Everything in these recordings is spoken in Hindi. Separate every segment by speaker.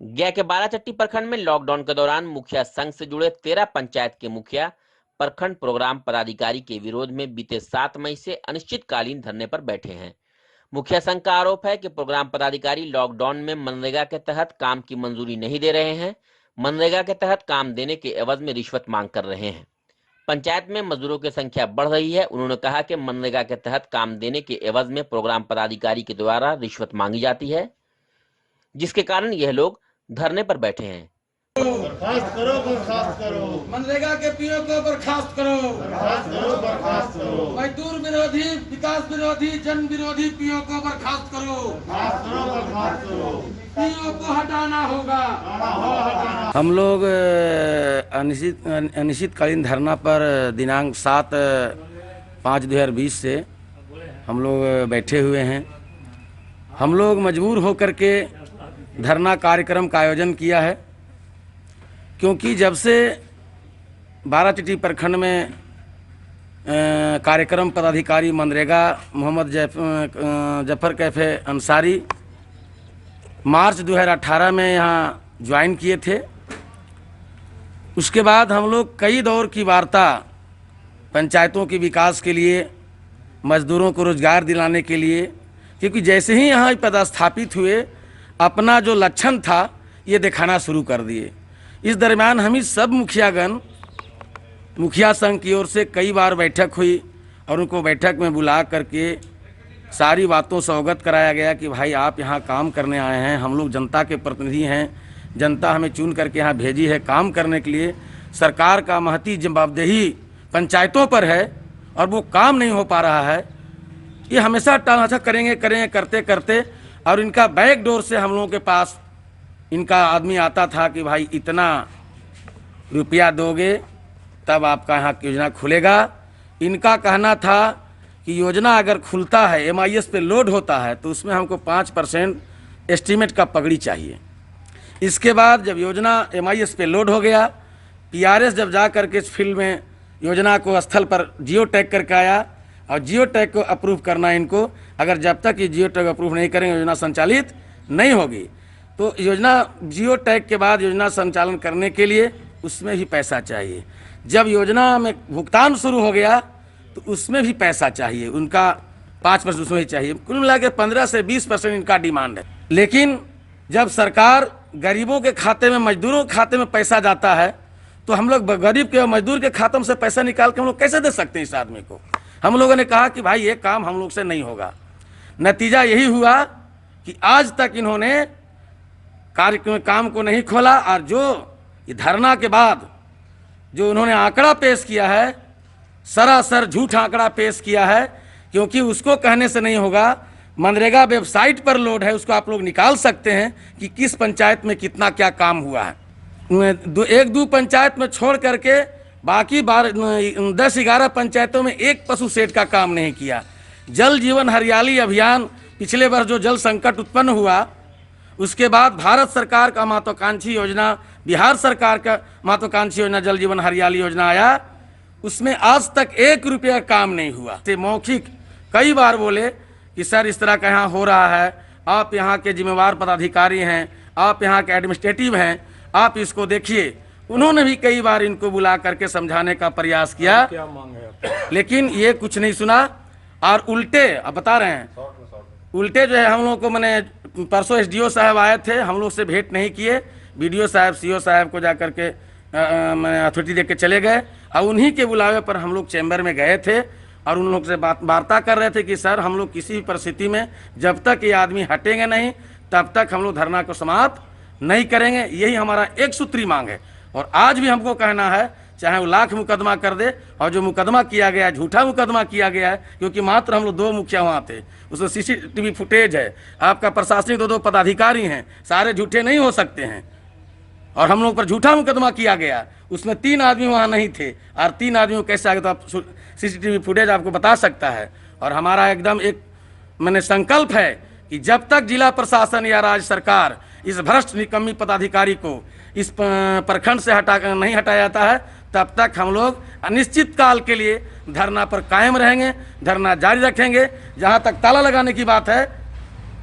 Speaker 1: गया के बाराचट्टी प्रखंड में लॉकडाउन के दौरान मुखिया संघ से जुड़े 13 पंचायत के मुखिया प्रखंड प्रोग्राम पदाधिकारी के विरोध में बीते 7 मई से अनिश्चितकालीन धरने पर बैठे हैं। मुखिया संघ का आरोप है कि प्रोग्राम पदाधिकारी लॉकडाउन में मनरेगा के तहत काम की मंजूरी नहीं दे रहे हैं। मनरेगा के तहत काम देने के एवज में रिश्वत मांग कर रहे हैं। पंचायत में मजदूरों की संख्या बढ़ रही है। उन्होंने कहा कि मनरेगा के तहत काम देने के एवज में प्रोग्राम पदाधिकारी के द्वारा रिश्वत मांगी जाती है, जिसके कारण यह लोग धरने पर बैठे हैं।
Speaker 2: बर्खास्त करो
Speaker 3: मनरेगा के पीओ को बर्खास्त करो
Speaker 2: बर्खास्त करो
Speaker 3: मजदूर विरोधी, विकास विरोधी, जन विरोधी पीओ को बर्खास्त करो पीओ को हटाना होगा।
Speaker 4: हम लोग अनिश्चितकालीन धरना पर दिनांक 7/5/2020 से हम लोग बैठे हुए हैं। हम लोग मजबूर होकर के धरना कार्यक्रम का आयोजन किया है, क्योंकि जब से बाराचट्टी प्रखंड में कार्यक्रम पदाधिकारी मनरेगा मोहम्मद जफर कैफे अंसारी मार्च 2018 में यहाँ ज्वाइन किए थे, उसके बाद हम लोग कई दौर की वार्ता पंचायतों के विकास के लिए, मजदूरों को रोजगार दिलाने के लिए, क्योंकि जैसे ही यहाँ पदस्थापित हुए अपना जो लक्षण था ये दिखाना शुरू कर दिए। इस दरमियान हम ही सब मुखियागण, मुखिया संघ की ओर से कई बार बैठक हुई और उनको बैठक में बुला करके सारी बातों से अवगत कराया गया कि भाई आप यहाँ काम करने आए हैं, हम लोग जनता के प्रतिनिधि हैं, जनता हमें चुन करके यहाँ भेजी है काम करने के लिए। सरकार का महती जवाबदेही पंचायतों पर है और वो काम नहीं हो पा रहा है। ये हमेशा टालमटोल करेंगे करते करते, और इनका बैक डोर से हम लोगों के पास इनका आदमी आता था कि भाई इतना रुपया दोगे तब आपका यहाँ योजना खुलेगा। इनका कहना था कि योजना अगर खुलता है, MIS पे लोड होता है, तो उसमें हमको 5% एस्टीमेट का पगड़ी चाहिए। इसके बाद जब योजना MIS पे लोड हो गया, PRS जब जा करके इस फील्ड में योजना को स्थल पर जियो टैग करके आया, और जियो टैग को अप्रूव करना इनको, अगर जब तक ये जियो टैग अप्रूव नहीं करेंगे योजना संचालित नहीं होगी। तो योजना जियो टैग के बाद योजना संचालन करने के लिए उसमें भी पैसा चाहिए। जब योजना में भुगतान शुरू हो गया तो उसमें भी पैसा चाहिए, उनका 5% उसमें ही चाहिए। कुल मिला के 15 से 20% इनका डिमांड है। लेकिन जब सरकार गरीबों के खाते में, मजदूरों के खाते में पैसा जाता है, तो हम लोग गरीब के मजदूर के खातों से पैसा निकाल के हम लोग कैसे दे सकते हैं इस आदमी को। हम लोगों ने कहा कि भाई ये काम हम लोग से नहीं होगा। नतीजा यही हुआ कि आज तक इन्होंने काम को नहीं खोला, और जो ये धरना के बाद जो उन्होंने आंकड़ा पेश किया है, सरासर झूठ आंकड़ा पेश किया है, क्योंकि उसको कहने से नहीं होगा। मनरेगा वेबसाइट पर लोड है, उसको आप लोग निकाल सकते हैं कि किस पंचायत में कितना क्या काम हुआ है। 1-2 पंचायत में छोड़ करके बाकी 10-11 पंचायतों में एक पशु शेड का काम नहीं किया। जल जीवन हरियाली अभियान, पिछले वर्ष जो जल संकट उत्पन्न हुआ, उसके बाद भारत सरकार का महत्वाकांक्षी योजना, बिहार सरकार का महत्वाकांक्षी योजना जल जीवन हरियाली योजना आया, उसमें आज तक 1 रुपया काम नहीं हुआ। मौखिक कई बार बोले कि सर इस तरह का यहाँ हो रहा है, आप यहाँ के जिम्मेवार पदाधिकारी हैं, आप यहाँ के एडमिनिस्ट्रेटिव हैं, आप इसको देखिए। उन्होंने भी कई बार इनको बुला करके समझाने का प्रयास किया, लेकिन ये कुछ नहीं सुना। और उल्टे अब बता रहे हैं, उल्टे जो है हम लोगों को, मैंने परसों SDO साहब आए थे, हम लोग से भेंट नहीं किए। BDO साहब, CO साहब को जा करके मैंने अथॉरिटी दे के चले गए, और उन्हीं के बुलावे पर हम लोग चैम्बर में गए थे और उन लोग से वार्ता कर रहे थे कि सर हम लोग किसी भी परिस्थिति में जब तक ये आदमी हटेंगे नहीं तब तक हम लोग धरना को समाप्त नहीं करेंगे। यही हमारा एक सूत्री मांग है। और आज भी हमको कहना है, चाहे वो लाख मुकदमा कर दे, और जो मुकदमा किया गया है झूठा मुकदमा किया गया है, क्योंकि मात्र हम लोग 2 मुखिया वहाँ थे, उसमें CCTV फुटेज है, आपका प्रशासनिक 2 पदाधिकारी हैं, सारे झूठे नहीं हो सकते हैं। और हम लोग पर झूठा मुकदमा किया गया, उसमें 3 आदमी वहाँ नहीं थे, और 3 आदमियों कैसे आ गए तो आप CCTV फुटेज आपको बता सकता है। और हमारा एकदम एक मैंने संकल्प है कि जब तक जिला प्रशासन या राज्य सरकार इस भ्रष्ट निकम्मी पदाधिकारी को इस प्रखंड से नहीं हटाया जाता है, तब तक हम लोग अनिश्चित काल के लिए धरना पर कायम रहेंगे, धरना जारी रखेंगे। जहाँ तक ताला लगाने की बात है,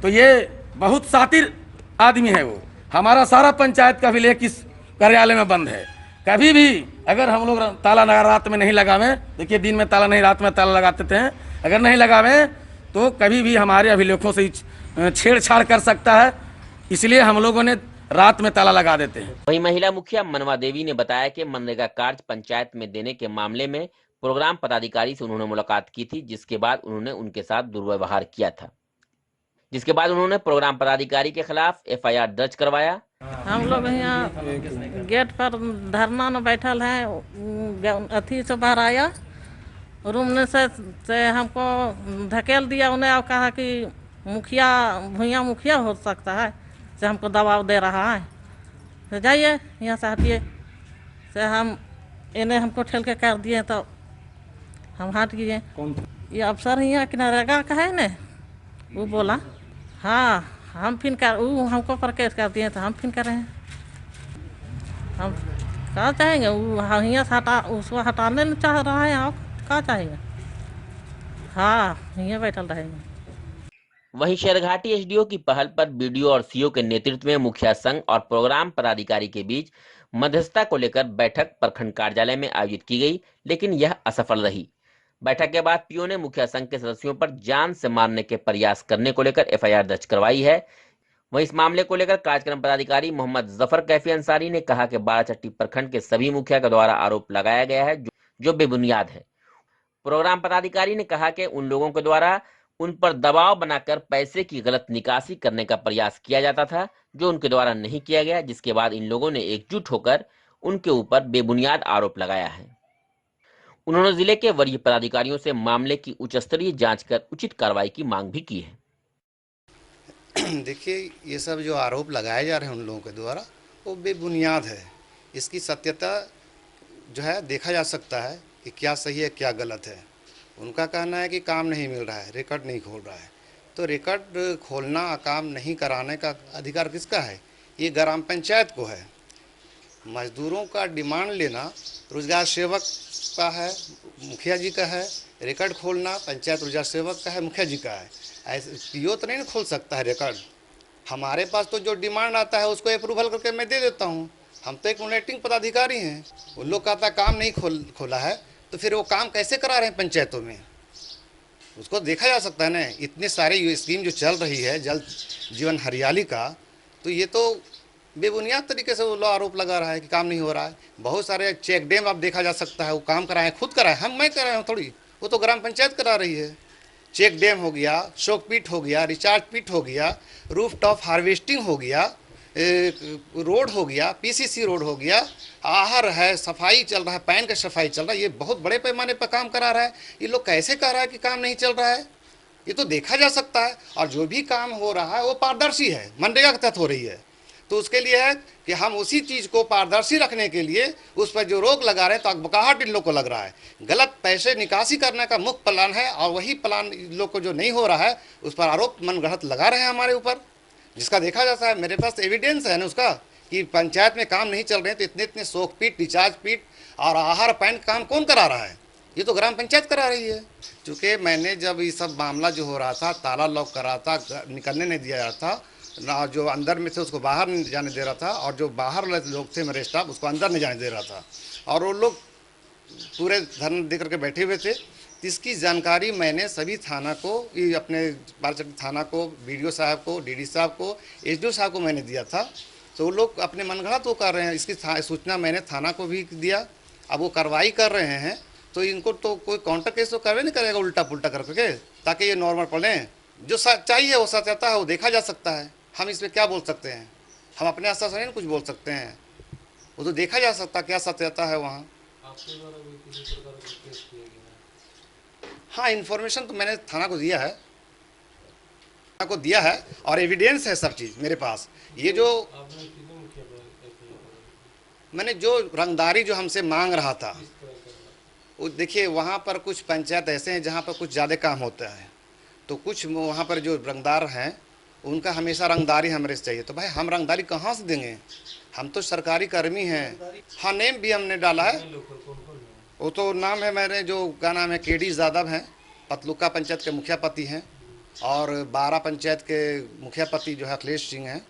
Speaker 4: तो ये बहुत शातिर आदमी है वो, हमारा सारा पंचायत का अभिलेख इस कार्यालय में बंद है। कभी भी अगर हम लोग ताला रात में नहीं लगावें, देखिए दिन में ताला नहीं, रात में ताला लगाते थे, अगर नहीं लगावें तो कभी भी हमारे अभिलेखों से छेड़छाड़ कर सकता है, इसलिए हम लोगों ने रात में ताला लगा देते हैं।
Speaker 1: वहीं महिला मुखिया मनवा देवी ने बताया कि मनरेगा कार्य पंचायत में देने के मामले में प्रोग्राम पदाधिकारी से उन्होंने मुलाकात की थी, जिसके बाद उन्होंने उनके साथ दुर्व्यवहार किया था, जिसके बाद उन्होंने प्रोग्राम पदाधिकारी के खिलाफ एफआईआर दर्ज करवाया।
Speaker 5: हम लोग यहाँ गेट पर धरना में बैठल हैं, अथी से बाहर आया, रूम में से हमको धकेल दिया उन्हें और कहा कि मुखिया भूया मुखिया हो सकता है, से हमको दबाव दे रहा है, तो जाइए यहाँ से हटिए, से हम इन्हें हमको ठेल के कर दिए तो हम हट गए। ये अफसर यहाँ कि नरेगा का है न, वो बोला हाँ हम फिर कर, वो हमको पर केस कर दिए तो हम फिर कर रहे हैं, हम क्या चाहेंगे, वो यहाँ से हटा, उसको हटाने नहीं चाह रहा है, आप क्या चाहेंगे, हाँ यहाँ बैठल रहेंगे।
Speaker 1: वहीं शेरघाटी एसडीओ की पहल पर बीडीओ और सीओ के नेतृत्व में मुखिया संघ और प्रोग्राम पदाधिकारी के बीच मध्यस्थता को लेकर बैठक प्रखंड कार्यालय में आयोजित की गई, लेकिन यह असफल रही। बैठक के बाद पीओ ने मुखिया संघ के सदस्यों पर जान से मारने के प्रयास करने को लेकर एफआईआर दर्ज करवाई है। वहीं इस मामले को लेकर कार्यक्रम पदाधिकारी मोहम्मद जफर कैफी अंसारी ने कहा कि बाराचट्टी प्रखंड के सभी मुखिया के द्वारा आरोप लगाया गया है जो बेबुनियाद है। प्रोग्राम पदाधिकारी ने कहा कि उन लोगों के द्वारा उन पर दबाव बनाकर पैसे की गलत निकासी करने का प्रयास किया जाता था, जो उनके द्वारा नहीं किया गया, जिसके बाद इन लोगों ने एकजुट होकर उनके ऊपर बेबुनियाद आरोप लगाया है। उन्होंने जिले के वरीय पदाधिकारियों से मामले की उच्च स्तरीय जांच कर उचित कार्रवाई की मांग भी की है।
Speaker 6: देखिए, ये सब जो आरोप लगाए जा रहे हैं उन लोगों के द्वारा वो बेबुनियाद है। इसकी सत्यता जो है देखा जा सकता है कि क्या सही है क्या गलत है। उनका कहना है कि काम नहीं मिल रहा है, रिकॉर्ड नहीं खोल रहा है, तो रिकॉर्ड खोलना, काम नहीं कराने का अधिकार किसका है? ये ग्राम पंचायत को है। मजदूरों का डिमांड लेना रोजगार सेवक का है, मुखिया जी का है। रिकॉर्ड खोलना पंचायत रोजगार सेवक का है, मुखिया जी का है। ऐसे पीओ तो नहीं खोल सकता है रिकॉर्ड। हमारे पास तो जो डिमांड आता है उसको अप्रूवल करके मैं दे देता हूँ। हम तो एक मॉनिटरिंग पदाधिकारी हैं। उन लोग कहता है काम नहीं खोला है, तो फिर वो काम कैसे करा रहे हैं पंचायतों में? उसको देखा जा सकता है ना। इतने सारे स्कीम जो चल रही है जल जीवन हरियाली का, तो ये तो बेबुनियाद तरीके से वो लोग आरोप लगा रहा है कि काम नहीं हो रहा है। बहुत सारे चेक डैम आप देखा जा सकता है, वो काम कराए, खुद कराए, मैं कराए हूँ थोड़ी, वो तो ग्राम पंचायत करा रही है। चेक डैम हो गया, शोक पिट हो गया, रिचार्ज पिट हो गया, रूफ टॉप हार्वेस्टिंग हो गया, रोड हो गया, पीसीसी रोड हो गया, आहर है, सफाई चल रहा है, पैन का सफाई चल रहा है। ये बहुत बड़े पैमाने पर काम करा रहा है। ये लोग कैसे कह रहा है कि काम नहीं चल रहा है? ये तो देखा जा सकता है। और जो भी काम हो रहा है वो पारदर्शी है, मनरेगा के तहत हो रही है। तो उसके लिए है कि हम उसी चीज़ को पारदर्शी रखने के लिए उस पर जो रोक लगा रहे हैं, तो अकबकाहट इन लोग को लग रहा है। गलत पैसे निकासी करने का मुख्य प्लान है, और वही प्लान इन लोग को जो नहीं हो रहा है उस पर आरोप मनगढ़ंत लगा रहे हैं हमारे ऊपर, जिसका देखा जाता है। मेरे पास एविडेंस है ना उसका कि पंचायत में काम नहीं चल रहे हैं, तो इतने इतने शोक पीट, रिचार्ज पीट और आहार पैन काम कौन करा रहा है? ये तो ग्राम पंचायत करा रही है। चूँकि मैंने जब ये सब मामला जो हो रहा था, ताला लॉक करा था, निकलने नहीं दिया था ना, जो अंदर में थे उसको बाहर नहीं जाने दे रहा था, और जो बाहर लोग थे मेरे स्टाफ उसको अंदर नहीं जाने दे रहा था, और वो लोग पूरे धरना दे करके बैठे हुए थे। इसकी जानकारी मैंने सभी थाना को, अपने बाराचट्टी थाना को, बीडीओ साहब को, डीडी साहब को, एसडीओ साहब को मैंने दिया था। तो वो लोग अपने मनगढ़ंत वो कर रहे हैं। इसकी सूचना मैंने थाना को भी दिया। अब वो कार्रवाई कर रहे हैं, तो इनको तो कोई काउंटर केस तो करवे नहीं करेगा उल्टा पुल्टा करके, ताकि ये नॉर्मल पढ़ें। जो चाहिए वो सत्यता है, वो देखा जा सकता है। हम इसमें क्या बोल सकते हैं? हम अपने आस्था से नहीं कुछ बोल सकते हैं, वो तो देखा जा सकता क्या सत्यता है वहाँ। हाँ, इन्फॉर्मेशन तो मैंने थाना को दिया है, थाना को दिया है, और एविडेंस है सब चीज़ मेरे पास। ये जो मैंने जो रंगदारी जो हमसे मांग रहा था, वो देखिए वहाँ पर कुछ पंचायत ऐसे हैं जहाँ पर कुछ ज़्यादा काम होता है, तो कुछ वहाँ पर जो रंगदार हैं उनका हमेशा रंगदारी हमारे से चाहिए। तो भाई हम रंगदारी कहाँ से देंगे? हम तो सरकारी कर्मी हैं। हाँ, नेम भी हमने डाला है। वो तो नाम है मेरे, जो क्या नाम है, केडी यादव हैं, पतलुका पंचायत के मुखिया पति हैं, और 12 पंचायत के मुखिया पति जो है अखिलेश सिंह हैं,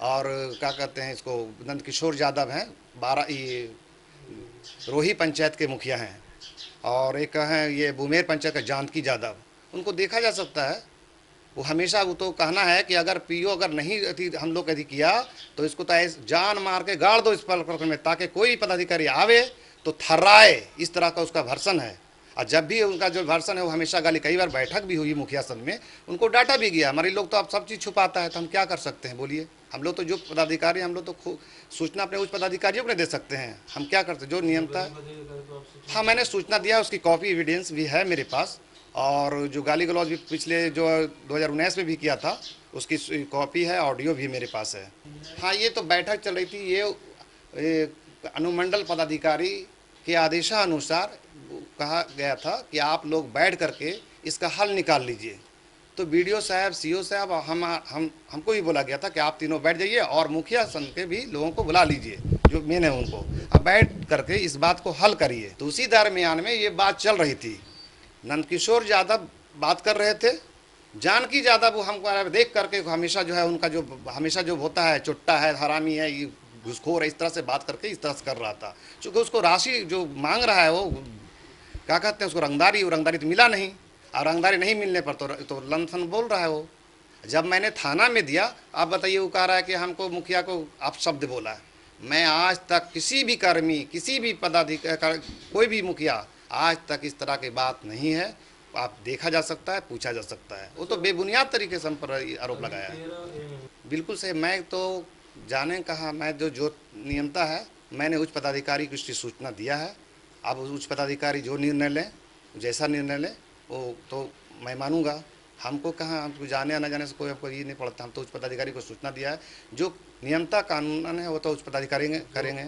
Speaker 6: और क्या कहते हैं इसको, नंदकिशोर यादव हैं, 12 ये रोही पंचायत के मुखिया हैं, और एक हैं ये बुमेर पंचायत का जानकी यादव। उनको देखा जा सकता है, वो हमेशा वो तो कहना है कि अगर पीओ अगर नहीं हम लोग यदि किया तो इसको तो ऐसे जान मार के गाड़ दो इस प्रकरण में, ताकि कोई पदाधिकारी आवे तो थर्राए, इस तरह का उसका वर्सन है। और जब भी उनका जो वर्सन है वो हमेशा गाली, कई बार बैठक भी हुई मुखिया संघ में, उनको डांटा भी गया। हमारे लोग तो अब सब चीज़ छुपाता है, तो हम क्या कर सकते हैं बोलिए। हम लोग तो जो पदाधिकारी, हम लोग तो सूचना अपने उच्च पदाधिकारियों को नहीं दे सकते हैं, हम क्या करते जो नियमता है। हाँ, मैंने सूचना दिया, उसकी कॉपी एविडेंस भी है मेरे पास, और जो गाली गलौज भी पिछले जो 2019 में भी किया था उसकी कॉपी है, ऑडियो भी मेरे पास है। हाँ, ये तो बैठक चल रही थी, ये अनुमंडल पदाधिकारी के आदेशानुसार कहा गया था कि आप लोग बैठ करके इसका हल निकाल लीजिए। तो बीडीओ साहब, सीओ साहब, हमको भी बोला गया था कि आप तीनों बैठ जाइए और मुखिया संघ के भी लोगों को बुला लीजिए, जो मेन है उनको, अब बैठ करके इस बात को हल करिए। तो उसी दरमियान में ये बात चल रही थी, नंदकिशोर यादव बात कर रहे थे, जानकी यादव वो हमको देख करके हमेशा जो है उनका जो हमेशा जो होता है, चुट्टा है, हरामी है, ये घुसखोर है, इस तरह से बात करके इस तरह से कर रहा था। चूँकि उसको राशि जो मांग रहा है वो क्या कहते हैं उसको, रंगदारी तो मिला नहीं, और रंगदारी नहीं मिलने पर तो लंथन बोल रहा है वो। जब मैंने थाना में दिया, आप बताइए, वो कह रहा है कि हमको मुखिया को आप शब्द बोला है। मैं आज तक किसी भी कर्मी, किसी भी पदाधिकारी, कोई भी मुखिया आज तक इस तरह की बात नहीं है। आप देखा जा सकता है, पूछा जा सकता है। वो तो बेबुनियाद तरीके से हम पर आरोप लगाया है। बिल्कुल सही, मैं तो जाने कहा, मैं जो नियमता है मैंने उच्च पदाधिकारी को इसकी सूचना दिया है। अब उच्च पदाधिकारी जो निर्णय लें, जैसा निर्णय लें, वो तो मैं मानूंगा। हमको कहाँ, हमको जाने या न जाने से कोई आपको ये नहीं पड़ता। हम तो उच्च पदाधिकारी को सूचना दिया है, जो नियमता कानून है वो तो उच्च पदाधिकारी करेंगे।